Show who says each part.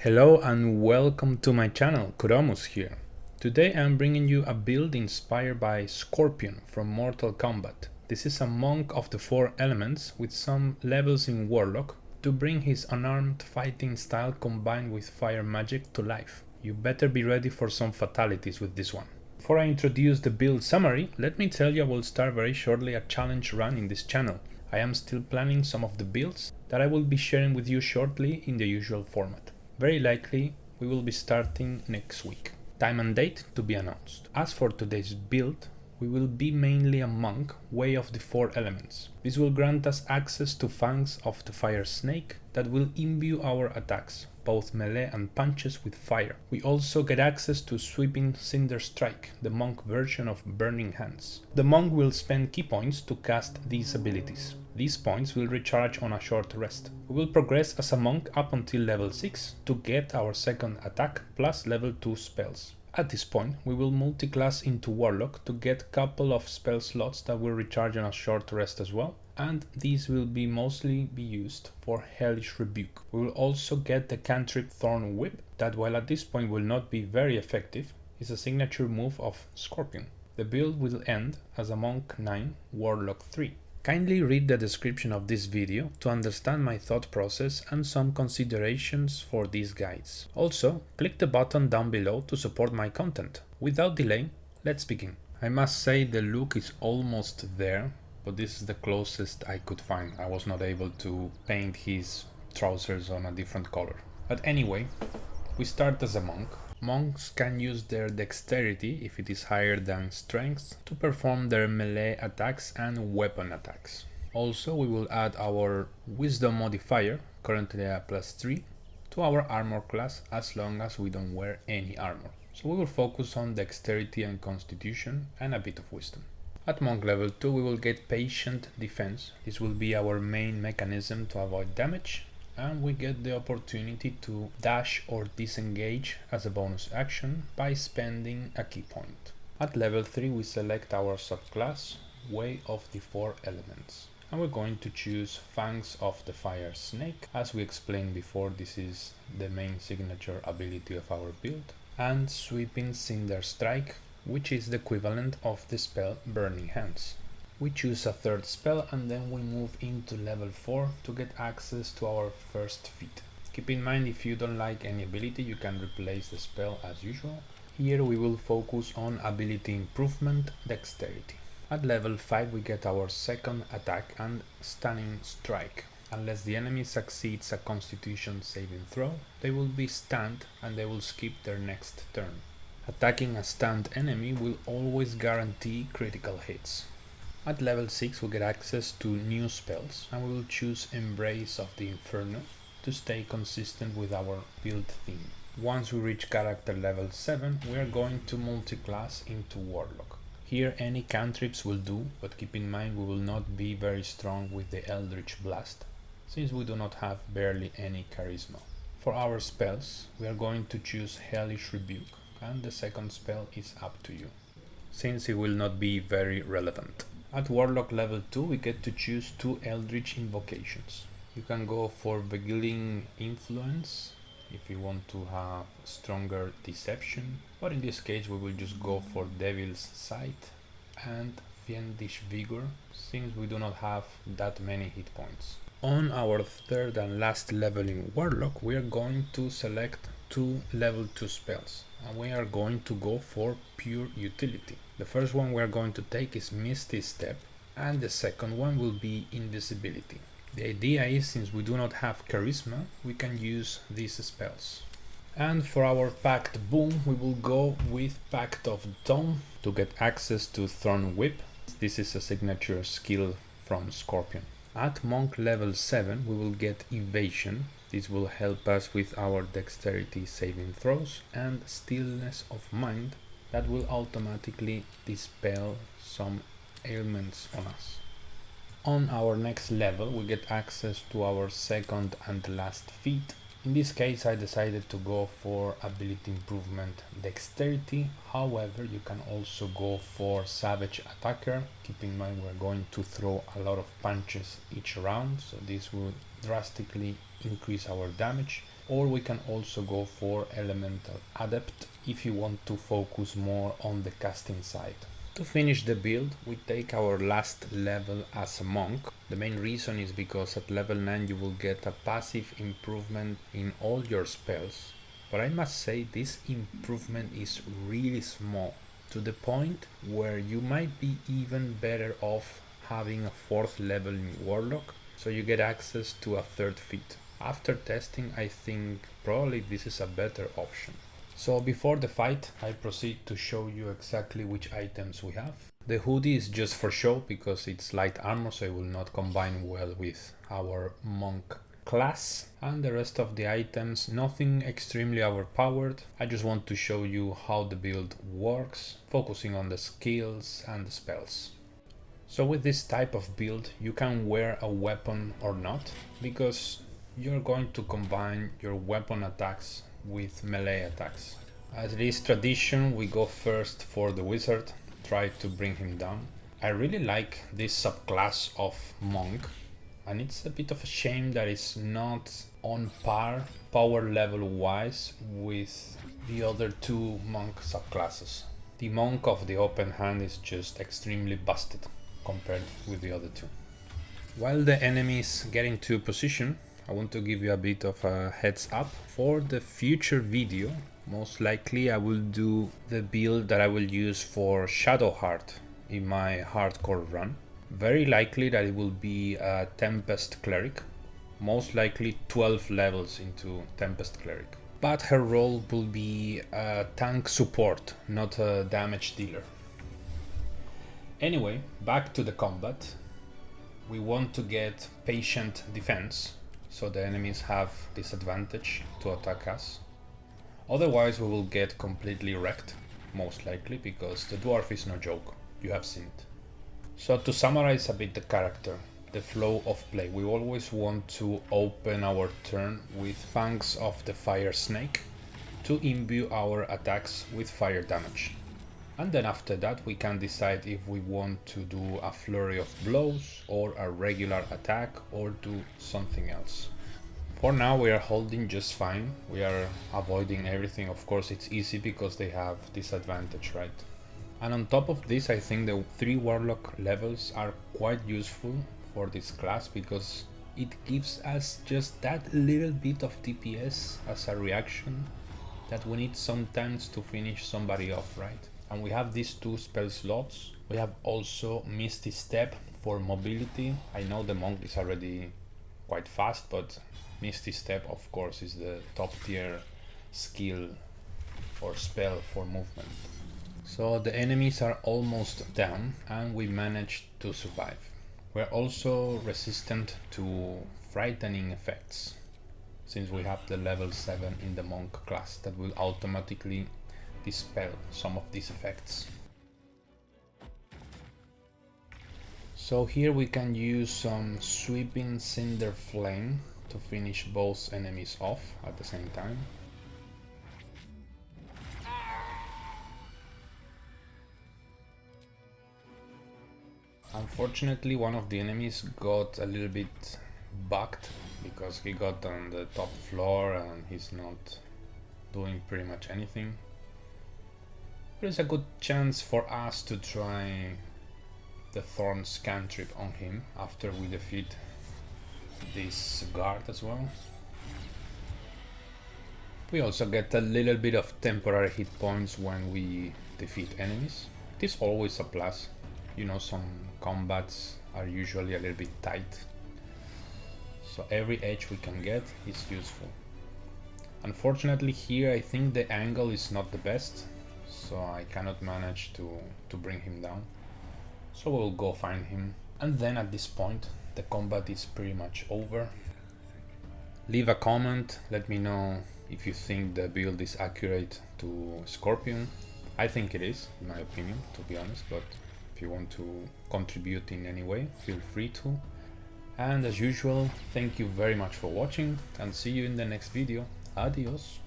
Speaker 1: Hello and welcome to my channel, Kuromus here. Today I'm bringing you a build inspired by Scorpion from Mortal Kombat. This is a monk of the four elements with some levels in Warlock to bring his unarmed fighting style combined with fire magic to life. You better be ready for some fatalities with this one. Before I introduce the build summary, let me tell you I will start very shortly a challenge run in this channel. I am still planning some of the builds that I will be sharing with you shortly in the usual format. Very likely, we will be starting next week. Time and date to be announced. As for today's build, we will be mainly a monk, way of the four elements. This will grant us access to fangs of the fire snake that will imbue our attacks, both melee and punches with fire. We also get access to Sweeping Cinder Strike, the monk version of Burning Hands. The monk will spend key points to cast these abilities. These points will recharge on a short rest. We will progress as a monk up until level 6 to get our second attack plus level 2 spells. At this point, we will multiclass into Warlock to get a couple of spell slots that will recharge on a short rest as well, and these will mostly be used for Hellish Rebuke. We will also get the cantrip Thorn Whip that, while at this point will not be very effective, is a signature move of Scorpion. The build will end as a Monk 9, Warlock 3. Kindly read the description of this video to understand my thought process and some considerations for these guides. Also, click the button down below to support my content. Without delay, let's begin. I must say the look is almost there, but this is the closest I could find. I was not able to paint his trousers on a different color. But anyway, we start as a monk. Monks can use their dexterity, if it is higher than strength, to perform their melee attacks and weapon attacks. Also, we will add our wisdom modifier, currently a +3, to our armor class as long as we don't wear any armor. So we will focus on dexterity and constitution and a bit of wisdom. At monk level 2 we will get patient defense. This will be our main mechanism to avoid damage, and we get the opportunity to dash or disengage as a bonus action by spending a key point. At level 3 we select our subclass, Way of the Four Elements, and we're going to choose Fangs of the Fire Snake. As we explained before, this is the main signature ability of our build, and Sweeping Cinder Strike, which is the equivalent of the spell Burning Hands. We choose a third spell and then we move into level 4 to get access to our first feat. Keep in mind, if you don't like any ability, you can replace the spell as usual. Here we will focus on ability improvement, dexterity. At level 5 we get our second attack and Stunning Strike. Unless the enemy succeeds a constitution saving throw, they will be stunned and they will skip their next turn. Attacking a stunned enemy will always guarantee critical hits. At level 6 we get access to new spells, and we will choose Embrace of the Inferno to stay consistent with our build theme. Once we reach character level 7 we are going to multiclass into Warlock. Here any cantrips will do, but keep in mind we will not be very strong with the Eldritch Blast, since we do not have barely any charisma. For our spells we are going to choose Hellish Rebuke, and the second spell is up to you, since it will not be very relevant. At Warlock level 2 we get to choose 2 Eldritch invocations. You can go for Beguiling Influence if you want to have stronger deception, but in this case we will just go for Devil's Sight and Fiendish Vigor, since we do not have that many hit points. On our third and last level in Warlock we are going to select 2 level 2 spells, and we are going to go for pure utility. The first one we are going to take is Misty Step, and the second one will be Invisibility. The idea is, since we do not have charisma, we can use these spells. And for our Pact Boom we will go with Pact of Dawn to get access to Thorn Whip. This is a signature skill from Scorpion. At monk level 7 we will get Evasion. This will help us with our dexterity saving throws, and Stillness of Mind that will automatically dispel some ailments on us. On our next level we get access to our second and last feat. In this case I decided to go for ability improvement dexterity, however you can also go for Savage Attacker. Keep in mind we're going to throw a lot of punches each round, so this will drastically increase our damage. or we can also go for Elemental Adept if you want to focus more on the casting side. To finish the build, we take our last level as a monk. The main reason is because at level 9 you will get a passive improvement in all your spells. But I must say this improvement is really small, to the point where you might be even better off having a 4th level in Warlock, so you get access to a 3rd feat. After testing, I think probably this is a better option. So before the fight, I proceed to show you exactly which items we have. The hoodie is just for show because it's light armor, so it will not combine well with our monk class. And the rest of the items, nothing extremely overpowered. I just want to show you how the build works, focusing on the skills and the spells. So with this type of build, you can wear a weapon or not, because you're going to combine your weapon attacks with melee attacks. As it is tradition, we go first for the wizard, try to bring him down. I really like this subclass of monk, and it's a bit of a shame that it's not on par power level wise with the other two monk subclasses. The monk of the open hand is just extremely busted compared with the other two. While the enemies get into position, I want to give you a bit of a heads up. For the future video, most likely I will do the build that I will use for Shadowheart in my hardcore run. Very likely that it will be a Tempest Cleric, most likely 12 levels into Tempest Cleric. But her role will be a tank support, not a damage dealer. Anyway, back to the combat. We want to get patient defense, so the enemies have disadvantage to attack us. Otherwise we will get completely wrecked, most likely, because the dwarf is no joke, you have seen it. So to summarize a bit the character, the flow of play, we always want to open our turn with Fangs of the Fire Snake to imbue our attacks with fire damage. And then after that we can decide if we want to do a flurry of blows or a regular attack or do something else. For now we are holding just fine, we are avoiding everything. Of course it's easy because they have disadvantage, right? And on top of this, I think the 3 warlock levels are quite useful for this class because it gives us just that little bit of DPS as a reaction that we need sometimes to finish somebody off, right? And we have these 2 spell slots. We have also Misty Step for mobility. I know the monk is already quite fast, but Misty Step of course is the top tier skill or spell for movement. So the enemies are almost down and we managed to survive. We're also resistant to frightening effects, since we have the level 7 in the monk class that will automatically dispel some of these effects. So here we can use some Sweeping Cinder Flame to finish both enemies off at the same time. Unfortunately, one of the enemies got a little bit bugged because he got on the top floor and he's not doing pretty much anything. There's a good chance for us to try the Thorns cantrip on him after we defeat this guard as well. We also get a little bit of temporary hit points when we defeat enemies. It is always a plus. You know, some combats are usually a little bit tight, so every edge we can get is useful. Unfortunately here I think the angle is not the best, so I cannot manage to bring him down. So we'll go find him, and then at this point the combat is pretty much over. Leave a comment, let me know if you think the build is accurate to Scorpion. I think it is, in my opinion, to be honest, but if you want to contribute in any way, feel free to. And as usual, thank you very much for watching and see you in the next video. Adios!